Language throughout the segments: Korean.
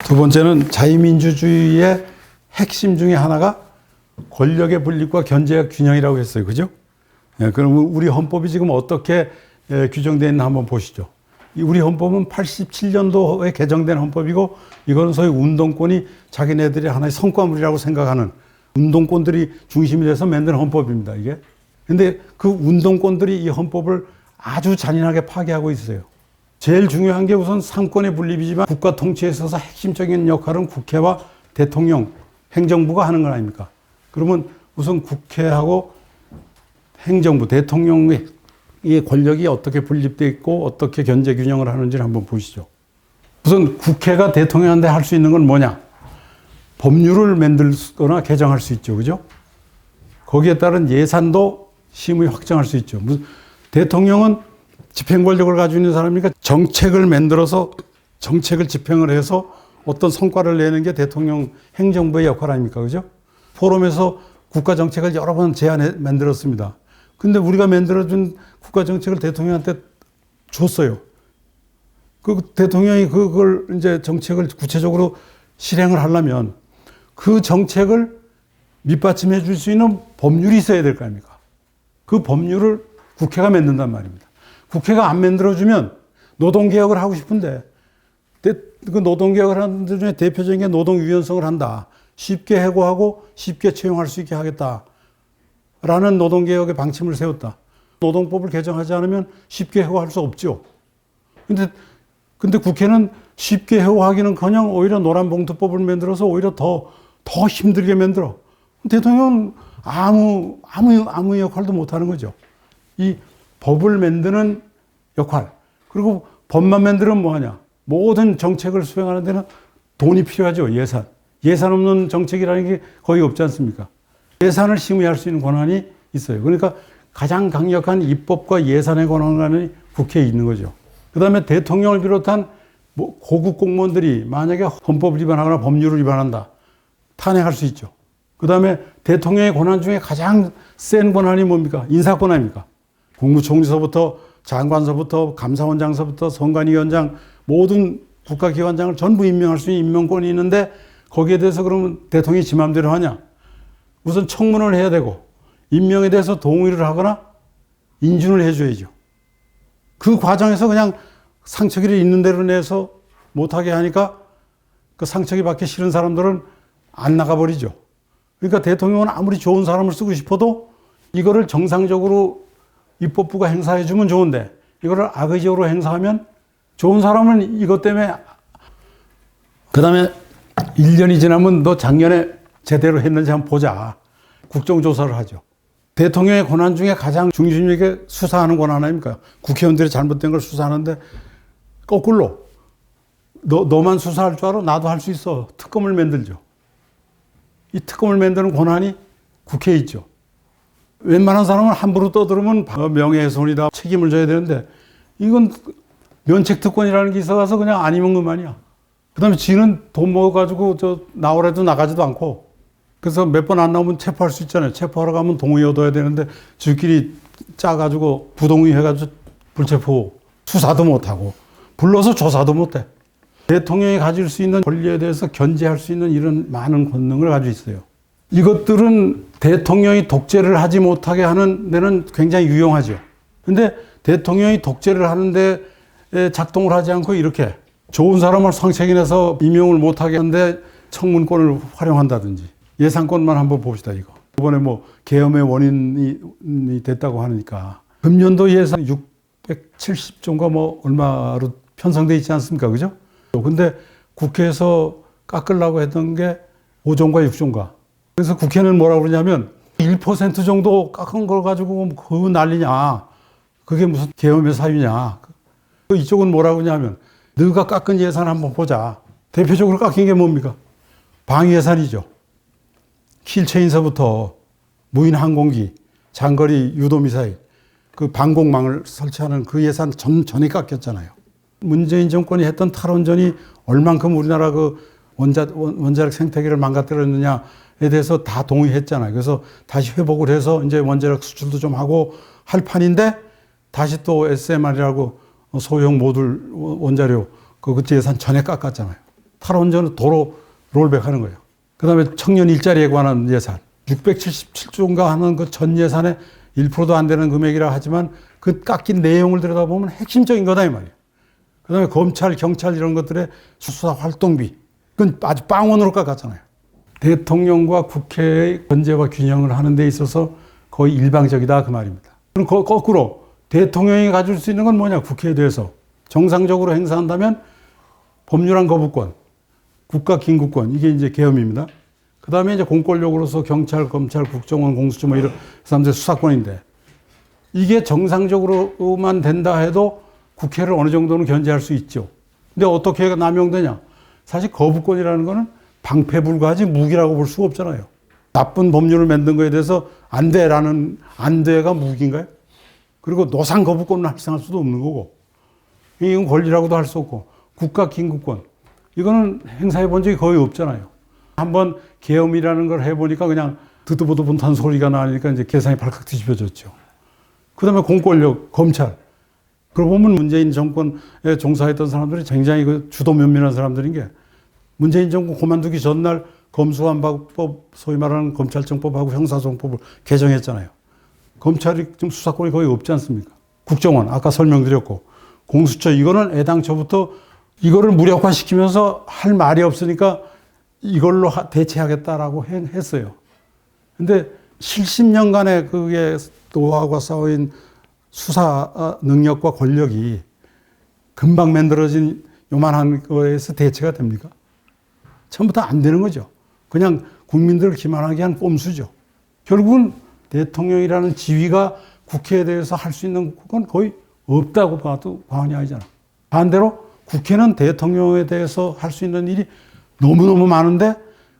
두 번째는 자유민주주의의 핵심 중에 하나가 권력의 분립과 견제의 균형이라고 했어요. 그죠? 예, 그럼 우리 헌법이 지금 어떻게 규정되어 있나 한번 보시죠. 우리 헌법은 87년도에 개정된 헌법이고, 이거는 소위 운동권이 자기네들이 하나의 성과물이라고 생각하는 운동권들이 중심이 돼서 만든 헌법입니다, 이게. 근데 그 운동권들이 이 헌법을 아주 잔인하게 파괴하고 있어요. 제일 중요한 게 우선 삼권의 분립이지만 국가 통치에 있어서 핵심적인 역할은 국회와 대통령, 행정부가 하는 건 아닙니까? 그러면 우선 국회하고 행정부, 대통령의 권력이 어떻게 분립되어 있고 어떻게 견제 균형을 하는지를 한번 보시죠. 우선 국회가 대통령한테 할 수 있는 건 뭐냐? 법률을 만들거나 개정할 수 있죠. 그죠? 거기에 따른 예산도 심의 확정할 수 있죠. 대통령은 집행 권력을 가지고 있는 사람이니까 정책을 만들어서 정책을 집행을 해서 어떤 성과를 내는 게 대통령 행정부의 역할 아닙니까? 그죠? 포럼에서 국가 정책을 여러 번 만들었습니다. 근데 우리가 만들어준 국가 정책을 대통령한테 줬어요. 그 대통령이 그걸 이제 정책을 구체적으로 실행을 하려면 그 정책을 밑받침해 줄 수 있는 법률이 있어야 될 거 아닙니까? 그 법률을 국회가 만든단 말입니다. 국회가 안 만들어주면 노동개혁을 하고 싶은데, 그 노동개혁을 하는 데 중에 대표적인 게 노동유연성을 한다. 쉽게 해고하고 쉽게 채용할 수 있게 하겠다. 라는 노동개혁의 방침을 세웠다. 노동법을 개정하지 않으면 쉽게 해고할 수 없죠. 근데 국회는 쉽게 해고하기는커녕 오히려 노란봉투법을 만들어서 오히려 더 힘들게 만들어. 대통령은 아무 역할도 못하는 거죠. 이 법을 만드는 역할, 그리고 법만 만들면 뭐하냐? 모든 정책을 수행하는 데는 돈이 필요하죠. 예산 없는 정책이라는 게 거의 없지 않습니까? 예산을 심의할 수 있는 권한이 있어요. 그러니까 가장 강력한 입법과 예산의 권한이 국회에 있는 거죠. 그 다음에 대통령을 비롯한 고급 공무원들이 만약에 헌법을 위반하거나 법률을 위반한다, 탄핵할 수 있죠. 그 다음에 대통령의 권한 중에 가장 센 권한이 뭡니까? 인사권한입니까? 국무총리서부터 장관서부터 감사원장서부터 선관위원장, 모든 국가기관장을 전부 임명할 수 있는 임명권이 있는데, 거기에 대해서 그러면 대통령이 지 맘대로 하냐? 우선 청문을 해야 되고 임명에 대해서 동의를 하거나 인준을 해줘야죠. 그 과정에서 그냥 상처기를 있는 대로 내서 못하게 하니까 그 상처기 받기 싫은 사람들은 안 나가버리죠. 그러니까 대통령은 아무리 좋은 사람을 쓰고 싶어도 이거를 정상적으로 입법부가 행사해주면 좋은데, 이거를 악의적으로 행사하면 좋은 사람은 이것 때문에, 그 다음에 1년이 지나면 너 작년에 제대로 했는지 한번 보자. 국정조사를 하죠. 대통령의 권한 중에 가장 중심있게 수사하는 권한 아닙니까? 국회의원들이 잘못된 걸 수사하는데, 거꾸로 너만 수사할 줄 알아? 나도 할 수 있어. 특검을 만들죠. 이 특검을 만드는 권한이 국회에 있죠. 웬만한 사람은 함부로 떠들으면 명예훼손이다, 책임을 져야 되는데, 이건 면책특권이라는 게 있어서 그냥 아니면 그만이야. 그 다음에 지는 돈 먹어가지고 나오래도 나가지도 않고, 그래서 몇 번 안 나오면 체포할 수 있잖아요. 체포하러 가면 동의 얻어야 되는데 지들끼리 짜가지고 부동의 해가지고 불체포, 수사도 못하고 불러서 조사도 못해. 대통령이 가질 수 있는 권리에 대해서 견제할 수 있는 이런 많은 권능을 가지고 있어요. 이것들은 대통령이 독재를 하지 못하게 하는 데는 굉장히 유용하죠. 근데 대통령이 독재를 하는데 작동을 하지 않고 이렇게 좋은 사람을 상책인해서 임용을 못하게 하는데 청문권을 활용한다든지, 예산권만 한번 봅시다, 이거. 이번에 계엄의 원인이 됐다고 하니까. 금년도 예산 670조인가 얼마로 편성돼 있지 않습니까? 그죠? 근데 국회에서 깎으려고 했던 게 5조인가 6조인가. 그래서 국회는 뭐라고 그러냐면 1% 정도 깎은 걸 가지고 그 난리냐. 그게 무슨 계엄의 사유냐. 이쪽은 뭐라고 그러냐면 너가 깎은 예산 한번 보자. 대표적으로 깎인 게 뭡니까? 방위 예산이죠. 킬체인서부터 무인 항공기, 장거리 유도미사일, 그 방공망을 설치하는 그 예산 전이 깎였잖아요. 문재인 정권이 했던 탈원전이 얼만큼 우리나라 그 원자력 생태계를 망가뜨렸느냐에 대해서 다 동의했잖아요. 그래서 다시 회복을 해서 이제 원자력 수출도 좀 하고 할 판인데, 다시 또 SMR이라고 소형 모듈 원자료 그 예산 전에 깎았잖아요. 탈원전 도로 롤백하는 거예요. 그다음에 청년 일자리에 관한 예산 677조인가 하는 그 전 예산의 1%도 안 되는 금액이라 하지만 그 깎인 내용을 들여다보면 핵심적인 거다 이 말이에요. 그다음에 검찰, 경찰 이런 것들의 수사 활동비 그건 아주 빵원으로 깎았잖아요. 대통령과 국회의 견제와 균형을 하는 데 있어서 거의 일방적이다 그 말입니다. 그럼 거꾸로 대통령이 가질 수 있는 건 뭐냐? 국회에 대해서 정상적으로 행사한다면 법률안 거부권, 국가긴급권 이게 이제 계엄입니다. 그 다음에 이제 공권력으로서 경찰, 검찰, 국정원, 공수처 뭐 이런 사람들 수사권인데 이게 정상적으로만 된다 해도 국회를 어느 정도는 견제할 수 있죠. 근데 어떻게 남용되냐? 사실 거부권이라는 거는 방패 불가하지 무기라고 볼 수가 없잖아요. 나쁜 법률을 만든 거에 대해서 안 돼라는 안 돼가 무기인가요? 그리고 노상 거부권을 발생할 수도 없는 거고 이건 권리라고도 할 수 없고 국가 긴급권 이거는 행사해 본 적이 거의 없잖아요. 한번 계엄이라는 걸 해보니까 그냥 듣도 보도 못한 소리가 나니까 이제 계산이 발칵 뒤집어졌죠. 그 다음에 공권력, 검찰. 그러고 보면 문재인 정권에 종사했던 사람들이 굉장히 그 주도 면밀한 사람들인 게 문재인 정권 그만두기 전날 검수완박법, 소위 말하는 검찰청법하고 형사소송법을 개정했잖아요. 검찰이 지금 수사권이 거의 없지 않습니까? 국정원, 아까 설명드렸고, 공수처, 이거는 애당초부터 이거를 무력화시키면서 할 말이 없으니까 이걸로 대체하겠다라고 했어요. 근데 70년간의 그게 노하우가 쌓인 수사 능력과 권력이 금방 만들어진 요만한 거에서 대체가 됩니까? 처음부터 안 되는 거죠. 그냥 국민들을 기만하게 한 꼼수죠. 결국은 대통령이라는 지위가 국회에 대해서 할 수 있는 건 거의 없다고 봐도 과언이 아니잖아. 반대로 국회는 대통령에 대해서 할 수 있는 일이 너무너무 많은데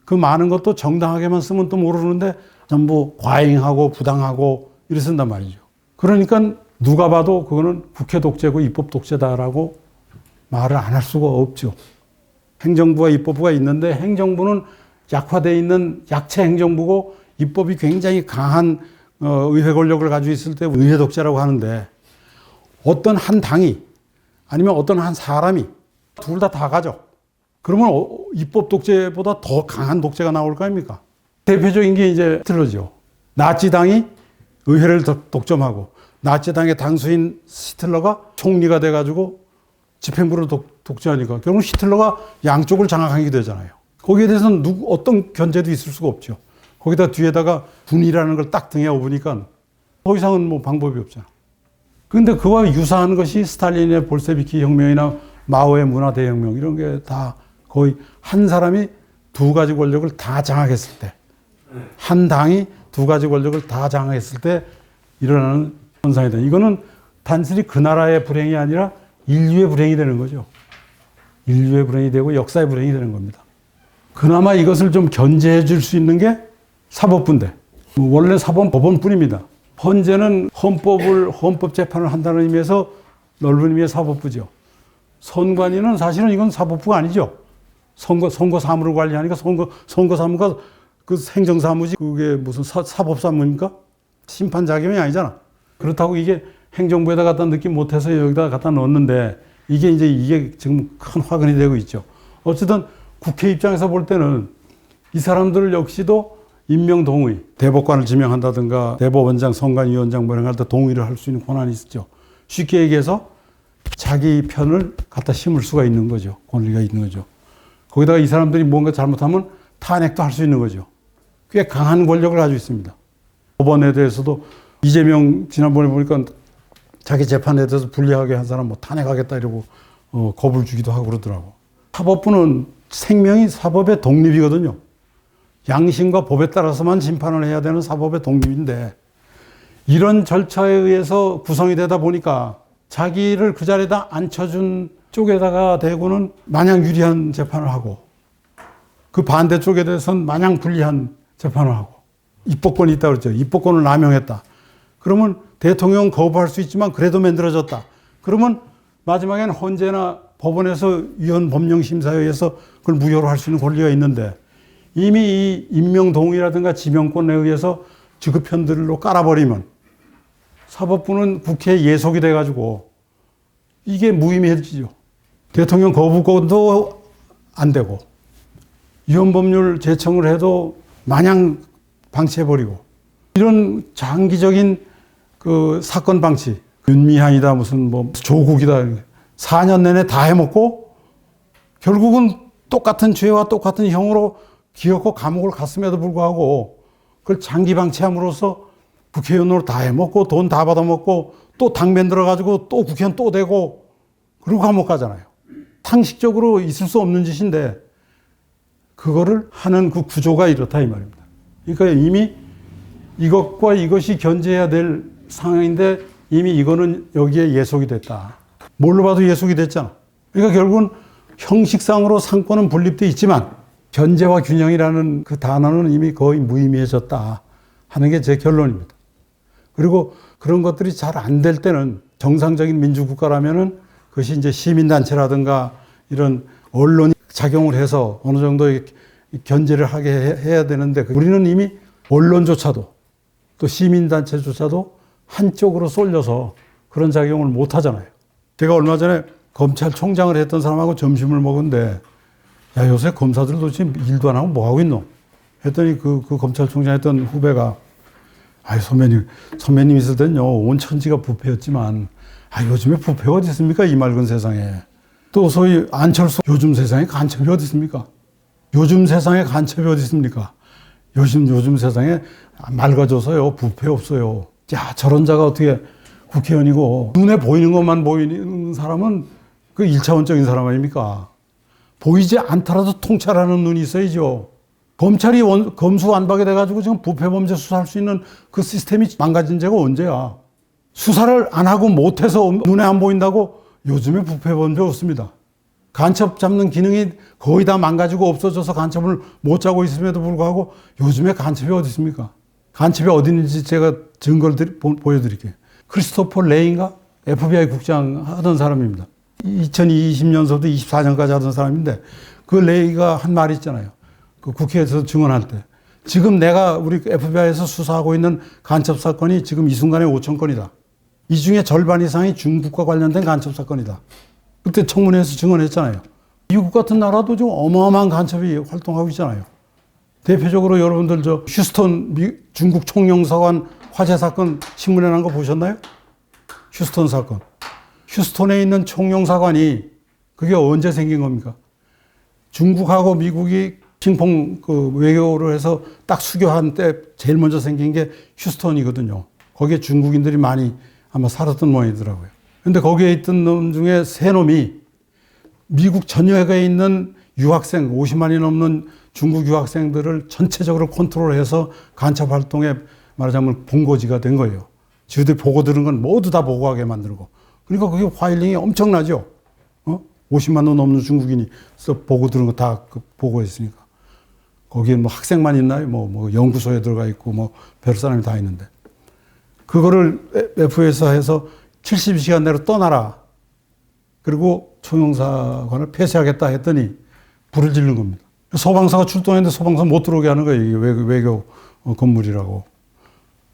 그 많은 것도 정당하게만 쓰면 또 모르는데 전부 과잉하고 부당하고 이래 쓴단 말이죠. 그러니까 누가 봐도 그거는 국회 독재고 입법 독재다라고 말을 안 할 수가 없죠. 행정부와 입법부가 있는데 행정부는 약화되어 있는 약체 행정부고 입법이 굉장히 강한 의회 권력을 가지고 있을 때 의회 독재라고 하는데 어떤 한 당이 아니면 어떤 한 사람이 둘 다 가져. 그러면 입법 독재보다 더 강한 독재가 나올 거 아닙니까? 대표적인 게 이제 히틀러죠. 나치당이 의회를 독점하고 나치당의 당수인 히틀러가 총리가 돼가지고 집행부를 독재하니까 결국 히틀러가 양쪽을 장악하게 되잖아요. 거기에 대해서는 어떤 견제도 있을 수가 없죠. 거기다 뒤에다가 군이라는 걸 딱 등에 업으니까 더 이상은 뭐 방법이 없잖아. 그런데 그와 유사한 것이 스탈린의 볼세비키 혁명이나 마오의 문화 대혁명 이런 게 다 거의 한 사람이 두 가지 권력을 다 장악했을 때, 한 당이 두 가지 권력을 다 장악했을 때 일어나는 현상이다. 이거는 단순히 그 나라의 불행이 아니라 인류의 불행이 되는 거죠. 인류의 불행이 되고 역사의 불행이 되는 겁니다. 그나마 이것을 좀 견제해 줄 수 있는 게 사법부인데 원래 사법은 법원뿐입니다. 헌재는 헌법 재판을 한다는 의미에서 넓은 의미의 사법부죠. 선관위는 사실은 이건 사법부가 아니죠. 선거 사무를 관리하니까 선거 사무가 그 행정사무지 그게 무슨 사법사무입니까? 심판 자격이 아니잖아. 그렇다고 이게 행정부에다 갖다 넣기 못해서 여기다 갖다 넣었는데 이게 지금 큰 화근이 되고 있죠. 어쨌든 국회 입장에서 볼 때는 이 사람들 역시도 임명 동의, 대법관을 지명한다든가 대법원장, 선관위원장 뭐 이런 걸 할 때 동의를 할 수 있는 권한이 있죠. 쉽게 얘기해서 자기 편을 갖다 심을 수가 있는 거죠. 권리가 있는 거죠. 거기다가 이 사람들이 뭔가 잘못하면 탄핵도 할 수 있는 거죠. 꽤 강한 권력을 가지고 있습니다. 법원에 대해서도 이재명 지난번에 보니까 자기 재판에 대해서 불리하게 한 사람 뭐 탄핵하겠다 이러고 겁을 주기도 하고 그러더라고. 사법부는 생명이 사법의 독립이거든요. 양심과 법에 따라서만 심판을 해야 되는 사법의 독립인데 이런 절차에 의해서 구성이 되다 보니까 자기를 그 자리에다 앉혀준 쪽에다가 대고는 마냥 유리한 재판을 하고 그 반대쪽에 대해서는 마냥 불리한 재판을 하고 입법권이 있다고 그랬죠. 입법권을 남용했다. 그러면 대통령은 거부할 수 있지만 그래도 만들어졌다. 그러면 마지막에는 헌재나 법원에서 위헌 법령심사에 의해서 그걸 무효로 할 수 있는 권리가 있는데 이미 이 임명동의라든가 지명권에 의해서 지급편들로 깔아버리면 사법부는 국회에 예속이 돼가지고 이게 무의미해지죠. 대통령 거부권도 안 되고, 위헌법률 제청을 해도 마냥 방치해버리고, 이런 장기적인 그 사건 방치, 윤미향이다, 무슨 뭐 조국이다, 4년 내내 다 해먹고, 결국은 똑같은 죄와 똑같은 형으로 기어코 감옥을 갔음에도 불구하고, 그걸 장기 방치함으로써 국회의원으로 다 해먹고, 돈 다 받아먹고, 또 당면 들어가지고 또 국회의원 또 되고, 그리고 감옥 가잖아요. 상식적으로 있을 수 없는 짓인데, 그거를 하는 그 구조가 이렇다, 이 말입니다. 그러니까 이미 이것과 이것이 견제해야 될 상황인데, 이미 이거는 여기에 예속이 됐다. 뭘로 봐도 예속이 됐잖아. 그러니까 결국은 형식상으로 상권은 분립돼 있지만, 견제와 균형이라는 그 단어는 이미 거의 무의미해졌다 하는 게 제 결론입니다. 그리고 그런 것들이 잘 안 될 때는, 정상적인 민주국가라면은 그것이 이제 시민단체라든가 이런 언론이 작용을 해서 어느 정도의 견제를 하게 해야 되는데, 우리는 이미 언론조차도 또 시민단체조차도 한쪽으로 쏠려서 그런 작용을 못 하잖아요. 제가 얼마 전에 검찰총장을 했던 사람하고 점심을 먹은데, 야, 요새 검사들도 지금 일도 안 하고 뭐 하고 있노? 했더니 그 검찰총장 했던 후배가, 아이, 선배님 있을 땐요, 온 천지가 부패였지만, 요즘에 부패가 어디 있습니까? 이 맑은 세상에. 또 소위 안철수, 요즘 세상에 간첩이 어디 있습니까? 요즘 세상에 간첩이 어디 있습니까? 요즘 세상에 맑아져서요, 부패 없어요. 야, 저런 자가 어떻게 국회의원이고, 눈에 보이는 것만 보이는 사람은 그 1차원적인 사람 아닙니까? 보이지 않더라도 통찰하는 눈이 있어야죠. 검찰이 검수완박이 돼가지고 지금 부패범죄 수사할 수 있는 그 시스템이 망가진 지가 언제야? 수사를 안 하고 못해서 눈에 안 보인다고 요즘에 부패범죄 없습니다. 간첩 잡는 기능이 거의 다 망가지고 없어져서 간첩을 못 잡고 있음에도 불구하고 요즘에 간첩이 어디 있습니까? 간첩이 어디 있는지 제가 증거를 보여드릴게요. 크리스토퍼 레이인가? FBI 국장 하던 사람입니다. 2020년서부터 24년까지 하던 사람인데, 그 레이가 한 말이 있잖아요. 그 국회에서 증언할 때. 지금 내가 우리 FBI에서 수사하고 있는 간첩 사건이 지금 이 순간에 5천 건이다. 이 중에 절반 이상이 중국과 관련된 간첩 사건이다. 그때 청문회에서 증언했잖아요. 미국 같은 나라도 좀 어마어마한 간첩이 활동하고 있잖아요. 대표적으로 여러분들 휴스턴 중국 총영사관 화재 사건 신문에 난 거 보셨나요? 휴스턴 사건. 휴스턴에 있는 총영사관이 그게 언제 생긴 겁니까? 중국하고 미국이 핑퐁 그 외교를 해서 딱 수교한 때 제일 먼저 생긴 게 휴스턴이거든요. 거기에 중국인들이 많이 아마 살았던 모양이더라고요. 근데 거기에 있던 놈 중에 세 놈이 미국 전역에 있는 유학생, 50만이 넘는 중국 유학생들을 전체적으로 컨트롤해서 간첩 활동에 말하자면 본거지가 된 거예요. 지들이 보고 들은 건 모두 다 보고하게 만들고. 그러니까 그게 파일링이 엄청나죠. 50만 원 넘는 중국인이 보고 들은 거 다 보고했으니까. 거기에 뭐 학생만 있나요? 뭐 연구소에 들어가 있고 뭐 별 사람이 다 있는데. 그거를 F에서 해서 72시간 내로 떠나라. 그리고 총영사관을 폐쇄하겠다 했더니 불을 지른 겁니다. 소방서가 출동했는데 소방서 못 들어오게 하는 거예요. 이게 외교 건물이라고.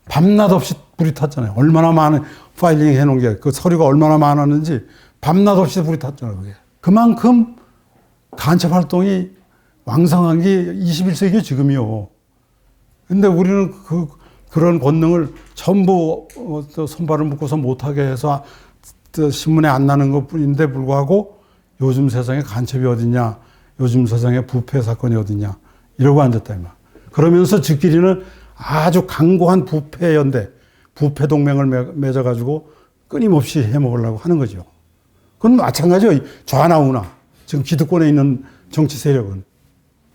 밤낮 없이 불이 탔잖아요. 얼마나 많은 파일링 해놓은 게, 그 서류가 얼마나 많았는지 밤낮 없이 불이 탔잖아요. 그게. 그만큼 간첩 활동이 왕성한 게 21세기 지금이요. 근데 우리는 그런 권능을 전부 손발을 묶어서 못하게 해서 신문에 안 나는 것 뿐인데 불구하고 요즘 세상에 간첩이 어딨냐, 요즘 세상에 부패 사건이 어딨냐, 이러고 앉았다, 이말. 그러면서 지끼리는 아주 강고한 부패 연대, 부패 동맹을 맺어가지고 끊임없이 해먹으려고 하는 거죠. 그건 마찬가지예요. 좌나 우나. 지금 기득권에 있는 정치 세력은.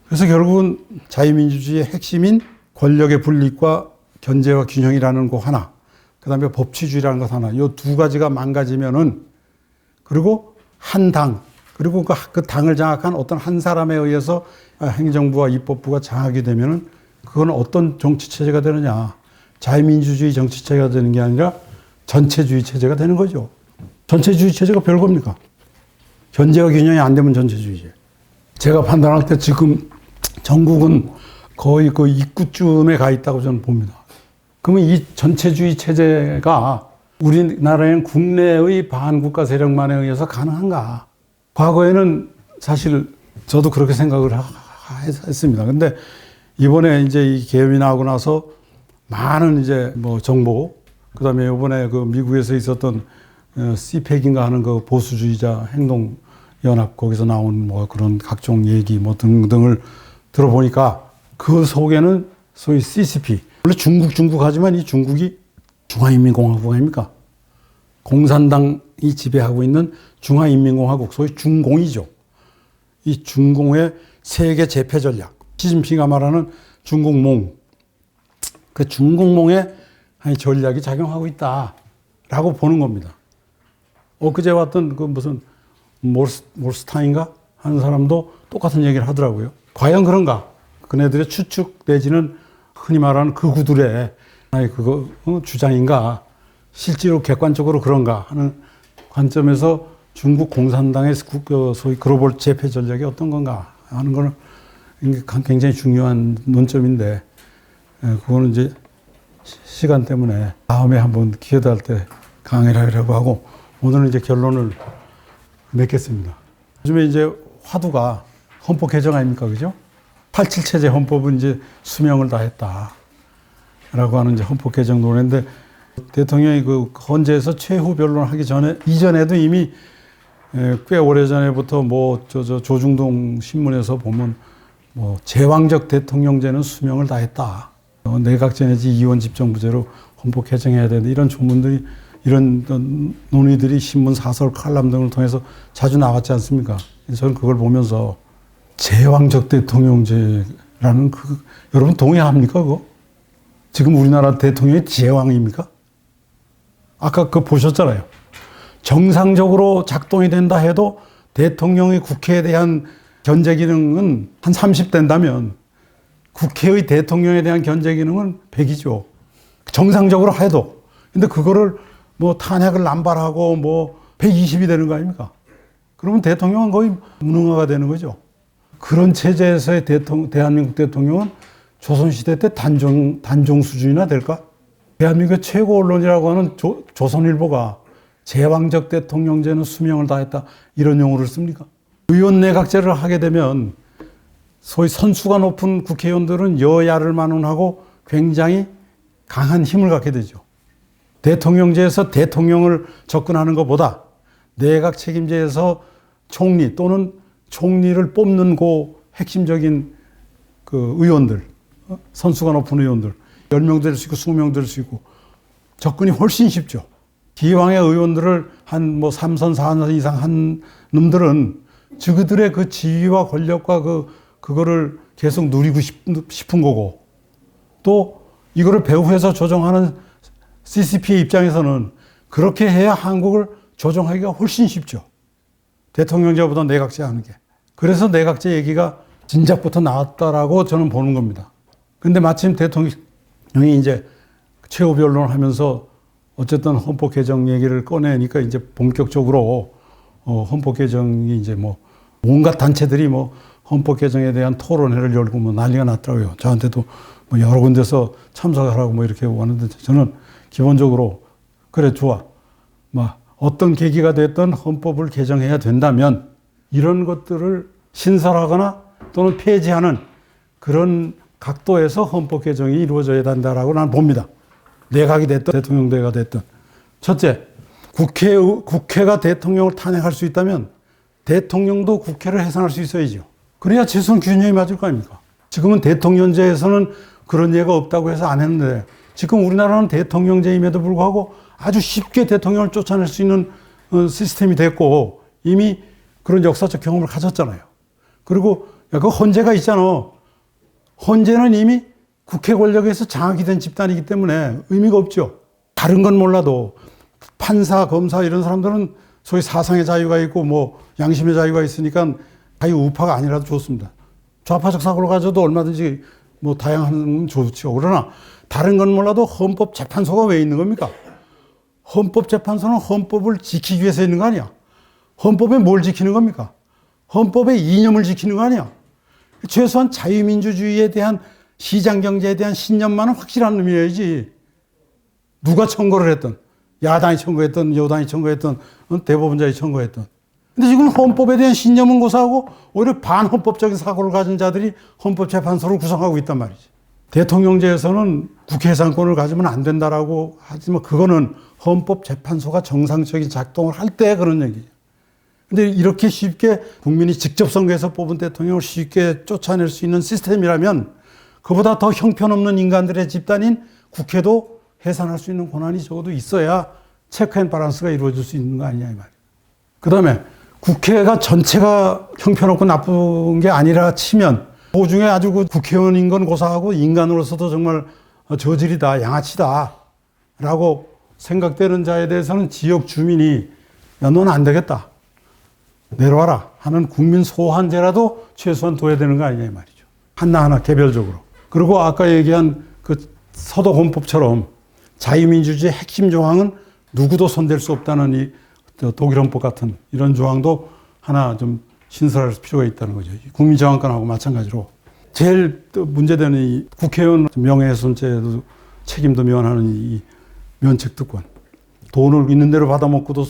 그래서 결국은 자유민주주의의 핵심인 권력의 분립과 견제와 균형이라는 거 하나, 그 다음에 법치주의라는 것 하나, 이 두 가지가 망가지면은, 그리고 한 당, 그리고 그 당을 장악한 어떤 한 사람에 의해서 행정부와 입법부가 장악이 되면은, 그건 어떤 정치체제가 되느냐. 자유민주주의 정치체제가 되는 게 아니라 전체주의 체제가 되는 거죠. 전체주의 체제가 별겁니까? 견제와 균형이 안 되면 전체주의제. 제가 판단할 때 지금 전국은 거의 그 입구쯤에 가 있다고 저는 봅니다. 그러면 이 전체주의 체제가 우리나라에는 국내의 반국가 세력만에 의해서 가능한가? 과거에는 사실 저도 그렇게 생각을 했습니다. 근데 이번에 이제 이 계엄이 나오고 나서 많은 이제 뭐 정보, 그 다음에 이번에 그 미국에서 있었던 CPEC인가 하는 그 보수주의자 행동연합 거기서 나온 뭐 그런 각종 얘기 뭐 등등을 들어보니까 그 속에는 소위 CCP, 원래 중국 하지만 이 중국이 중화인민공화국 아닙니까? 공산당이 지배하고 있는 중화인민공화국, 소위 중공이죠. 이 중공의 세계 제패 전략, 시진핑이가 말하는 중국몽, 그 중국몽의 전략이 작용하고 있다라고 보는 겁니다. 엊그제 왔던 그 무슨 몰스타인가 하는 사람도 똑같은 얘기를 하더라고요. 과연 그런가? 그네들의 추측 내지는 흔히 말하는 극우들의 그거 주장인가? 실제로 객관적으로 그런가 하는 관점에서 중국 공산당의 소위 글로벌 제패 전략이 어떤 건가 하는 거는 굉장히 중요한 논점인데, 그거는 이제 시간 때문에 다음에 한번 기회 될 때 강의를 하려고 하고, 오늘은 이제 결론을 맺겠습니다. 요즘에 이제 화두가 헌법 개정 아닙니까? 그죠? 87 체제 헌법은 이제 수명을 다했다. 라고 하는 이제 헌법 개정 논의인데, 대통령이 그 헌재에서 최후 변론하기 이전에도 이미 꽤 오래 전에부터 뭐 조중동 신문에서 보면 뭐 제왕적 대통령제는 수명을 다했다. 내각제 내지 이원 집정부제로 헌법 개정해야 되는데, 이런 조문들이, 이런 논의들이 신문 사설 칼럼 등을 통해서 자주 나왔지 않습니까? 저는 그걸 보면서 제왕적 대통령제라는 여러분 동의합니까? 그거? 지금 우리나라 대통령이 제왕입니까? 아까 그거 보셨잖아요. 정상적으로 작동이 된다 해도 대통령의 국회에 대한 견제 기능은 한 30 된다면 국회의 대통령에 대한 견제 기능은 100이죠. 정상적으로 해도. 근데 그거를 뭐 탄핵을 남발하고 뭐 120이 되는 거 아닙니까? 그러면 대통령은 거의 무능화가 되는 거죠. 그런 체제에서의 대한민국 대통령은 조선시대 때 단종 수준이나 될까? 대한민국의 최고 언론이라고 하는 조선일보가 제왕적 대통령제는 수명을 다했다, 이런 용어를 씁니까? 의원 내각제를 하게 되면 소위 선수가 높은 국회의원들은 여야를 만원하고 굉장히 강한 힘을 갖게 되죠. 대통령제에서 대통령을 접근하는 것보다 내각 책임제에서 총리 또는 총리를 뽑는 핵심적인 그 의원들, 선수가 높은 의원들, 10명 될 수 있고 20명 될 수 있고 접근이 훨씬 쉽죠. 기왕의 의원들을 한 뭐 3선, 4선 이상 한 놈들은 그들의 그 지위와 권력과 그거를 계속 누리고 싶은 거고, 또 이거를 배후에서 조정하는 CCP의 입장에서는 그렇게 해야 한국을 조정하기가 훨씬 쉽죠. 대통령제보다 내각제 하는 게. 그래서 내각제 얘기가 진작부터 나왔다라고 저는 보는 겁니다. 근데 마침 대통령이 이제 최후 변론을 하면서 어쨌든 헌법 개정 얘기를 꺼내니까 이제 본격적으로 헌법 개정이 이제 뭐 온갖 단체들이 뭐 헌법 개정에 대한 토론회를 열고 뭐 난리가 났더라고요. 저한테도 뭐 여러 군데서 참석하라고 뭐 이렇게 왔는데, 저는 기본적으로 그래 좋아. 뭐 어떤 계기가 됐든 헌법을 개정해야 된다면 이런 것들을 신설하거나 또는 폐지하는 그런 각도에서 헌법 개정이 이루어져야 된다라고 나는 봅니다. 내각이 됐든 대통령제가 됐든. 첫째, 국회가 대통령을 탄핵할 수 있다면 대통령도 국회를 해산할 수 있어야죠. 그래야 최소한 균형이 맞을 거 아닙니까? 지금은 대통령제에서는 그런 예가 없다고 해서 안 했는데, 지금 우리나라는 대통령제임에도 불구하고 아주 쉽게 대통령을 쫓아낼 수 있는 시스템이 됐고, 이미 그런 역사적 경험을 가졌잖아요. 그리고 그 헌재가 있잖아. 헌재는 이미 국회 권력에서 장악이 된 집단이기 때문에 의미가 없죠. 다른 건 몰라도 판사, 검사 이런 사람들은 소위 사상의 자유가 있고 뭐 양심의 자유가 있으니까 자유 우파가 아니라도 좋습니다. 좌파적 사고를 가져도 얼마든지 뭐 다양한 좋죠. 그러나 다른 건 몰라도 헌법재판소가 왜 있는 겁니까? 헌법재판소는 헌법을 지키기 위해서 있는 거 아니야. 헌법에 뭘 지키는 겁니까? 헌법의 이념을 지키는 거 아니야. 최소한 자유민주주의에 대한, 시장경제에 대한 신념만은 확실한 의미여야지. 누가 청구를 했든, 야당이 청구했든 여당이 청구했든 대법원장이 청구했든 근데 지금 헌법에 대한 신념은 고사하고 오히려 반헌법적인 사고를 가진 자들이 헌법재판소를 구성하고 있단 말이지. 대통령제에서는 국회 해산권을 가지면 안 된다라고 하지만 그거는 헌법재판소가 정상적인 작동을 할 때 그런 얘기죠. 근데 이렇게 쉽게 국민이 직접 선거해서 뽑은 대통령을 쉽게 쫓아낼 수 있는 시스템이라면 그보다 더 형편없는 인간들의 집단인 국회도 해산할 수 있는 권한이 적어도 있어야 체크 앤 바란스가 이루어질 수 있는 거 아니냐 이 말이에요. 그 다음에 국회가 전체가 형편없고 나쁜 게 아니라 치면 그 중에 아주 그 국회의원인 건 고사하고 인간으로서도 정말 저질이다, 양아치다 라고 생각되는 자에 대해서는 지역 주민이 야, 넌 안 되겠다. 내려와라 하는 국민 소환제라도 최소한 둬야 되는 거 아니냐 이 말이죠. 하나하나 개별적으로. 그리고 아까 얘기한 그 서독 헌법처럼 자유민주주의의 핵심 조항은 누구도 손댈 수 없다는 이 독일 헌법 같은 이런 조항도 하나 좀 신설할 필요가 있다는 거죠. 국민저항권하고 마찬가지로. 제일 문제되는 이 국회의원 명예훼손죄도 책임도 면하는 이 면책특권. 돈을 있는 대로 받아먹고도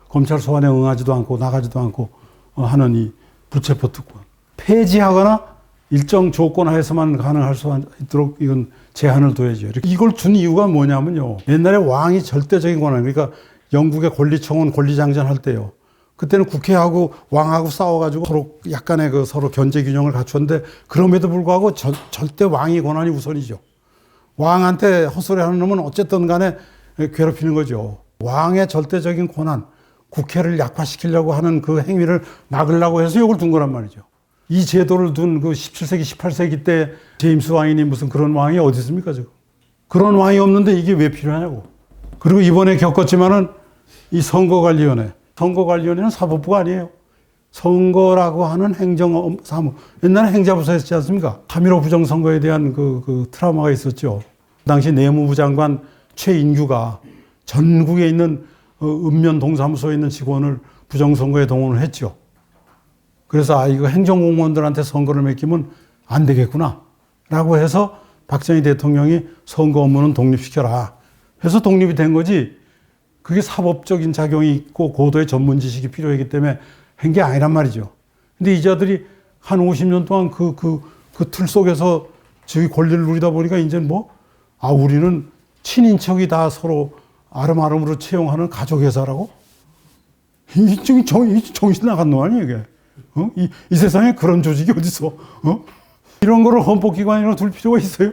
검찰 소환에 응하지도 않고 나가지도 않고 하는 이 불체포 특권. 폐지하거나 일정 조건 하에서만 가능할 수 있도록 이건 제한을 둬야죠. 이걸 준 이유가 뭐냐면요. 옛날에 왕이 절대적인 권한, 그러니까 영국의 권리청은 권리장전할 때요. 그때는 국회하고 왕하고 싸워가지고 서로 약간의 그 서로 견제 균형을 갖췄는데 그럼에도 불구하고 절대 왕이 권한이 우선이죠. 왕한테 헛소리 하는 놈은 어쨌든 간에 괴롭히는 거죠. 왕의 절대적인 권한, 국회를 약화시키려고 하는 그 행위를 막으려고 해서 이걸 둔 거란 말이죠. 이 제도를 둔 그 17세기, 18세기 때 제임스 왕이니 무슨 그런 왕이 어디 있습니까, 지금? 그런 왕이 없는데 이게 왜 필요하냐고. 그리고 이번에 겪었지만은 이 선거관리위원회. 선거관리위원회는 사법부가 아니에요. 선거라고 하는 행정사무. 옛날에 행자부서 했지 않습니까? 3.15 부정선거에 대한 그 트라우마가 있었죠. 그 당시 내무부 장관 최인규가 전국에 있는 읍면 동사무소에 있는 직원을 부정선거에 동원을 했죠. 그래서 이거 행정공무원들한테 선거를 맡기면 안 되겠구나 라고 해서 박정희 대통령이 선거 업무는 독립시켜라 해서 독립이 된 거지. 그게 사법적인 작용이 있고 고도의 전문 지식이 필요하기 때문에 한 게 아니란 말이죠. 근데 이 자들이 한 50년 동안 그 틀 속에서 저희 권리를 누리다 보니까 이제 우리는 친인척이 다 서로 아름아름으로 채용하는 가족회사라고? 정신 나간 놈 아니에요, 이게? 이 세상에 그런 조직이 어딨어? 이런 거를 헌법기관이라고 둘 필요가 있어요?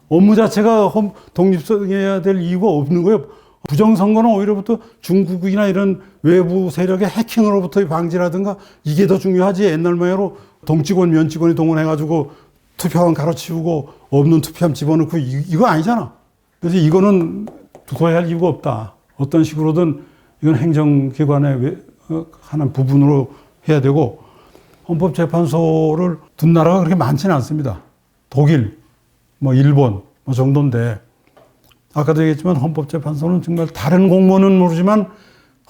업무 자체가 독립성해야 될 이유가 없는 거예요. 부정선거는 오히려부터 중국이나 이런 외부 세력의 해킹으로부터의 방지라든가 이게 더 중요하지. 옛날 모양으로 동직원, 면직원이 동원해가지고 투표함 가로치우고 없는 투표함 집어넣고 이거 아니잖아. 그래서 이거는 두어야 할 이유가 없다. 어떤 식으로든 이건 행정기관의 하는 부분으로 해야 되고 헌법재판소를 둔 나라가 그렇게 많지는 않습니다. 독일, 일본 정도인데 아까도 얘기했지만 헌법재판소는 정말 다른 공무원은 모르지만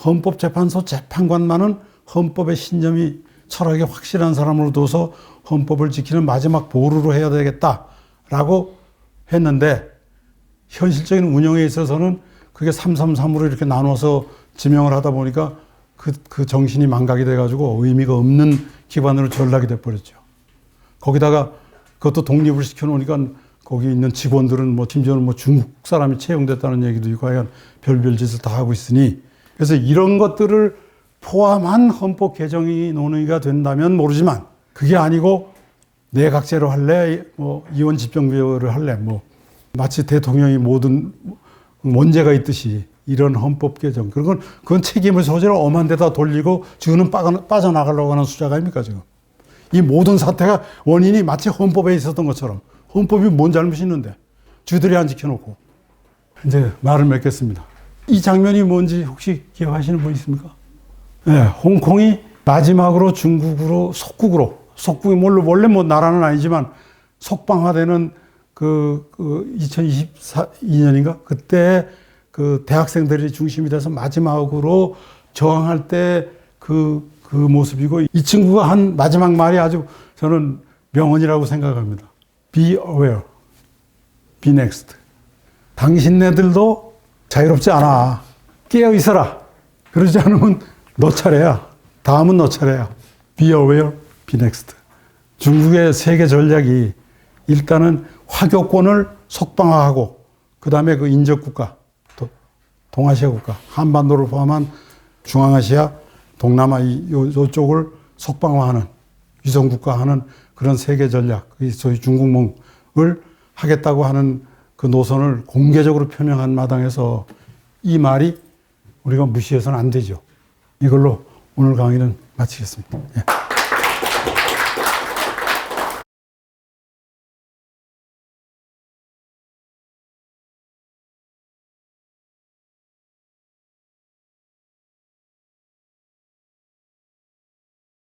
헌법재판소 재판관만은 헌법의 신념이 철학이 확실한 사람으로 둬서 헌법을 지키는 마지막 보루로 해야 되겠다라고 했는데 현실적인 운영에 있어서는 그게 333으로 이렇게 나눠서 지명을 하다 보니까 그 정신이 망각이 돼가지고 의미가 없는 기관으로 전락이 돼버렸죠. 거기다가 그것도 독립을 시켜놓으니까 거기 있는 직원들은 심지어는 중국 사람이 채용됐다는 얘기도 있고 하여간 별별 짓을 다 하고 있으니 그래서 이런 것들을 포함한 헌법 개정이 논의가 된다면 모르지만 그게 아니고 내각제로 할래, 이원 집정부를 할래, 마치 대통령이 모든 문제가 있듯이 이런 헌법 개정. 그건 책임을 소재로 엄한 데다 돌리고 주는 빠져나가려고 하는 수작 아닙니까, 지금? 이 모든 사태가 원인이 마치 헌법에 있었던 것처럼. 헌법이 뭔 잘못이 있는데. 주들이 안 지켜놓고. 이제 말을 맺겠습니다. 이 장면이 뭔지 혹시 기억하시는 분 있습니까? 네, 홍콩이 마지막으로 중국으로, 속국이 원래 나라는 아니지만 속방화되는 2022년인가? 그때 그 대학생들이 중심이 돼서 마지막으로 저항할 때 그 모습이고 이 친구가 한 마지막 말이 아주 저는 명언이라고 생각합니다. Be aware. Be next. 당신네들도 자유롭지 않아. 깨어 있어라. 그러지 않으면 너 차례야. 다음은 너 차례야. Be aware, be next. 중국의 세계 전략이 일단은 화교권을 석방화하고 그 다음에 그 인접국가, 또 동아시아 국가, 한반도를 포함한 중앙아시아, 동남아 이쪽을 석방화하는 위성국가하는 그런 세계 전략, 소위 중국몽을 하겠다고 하는 그 노선을 공개적으로 표명한 마당에서 이 말이 우리가 무시해서는 안 되죠. 이걸로 오늘 강의는 마치겠습니다. 예.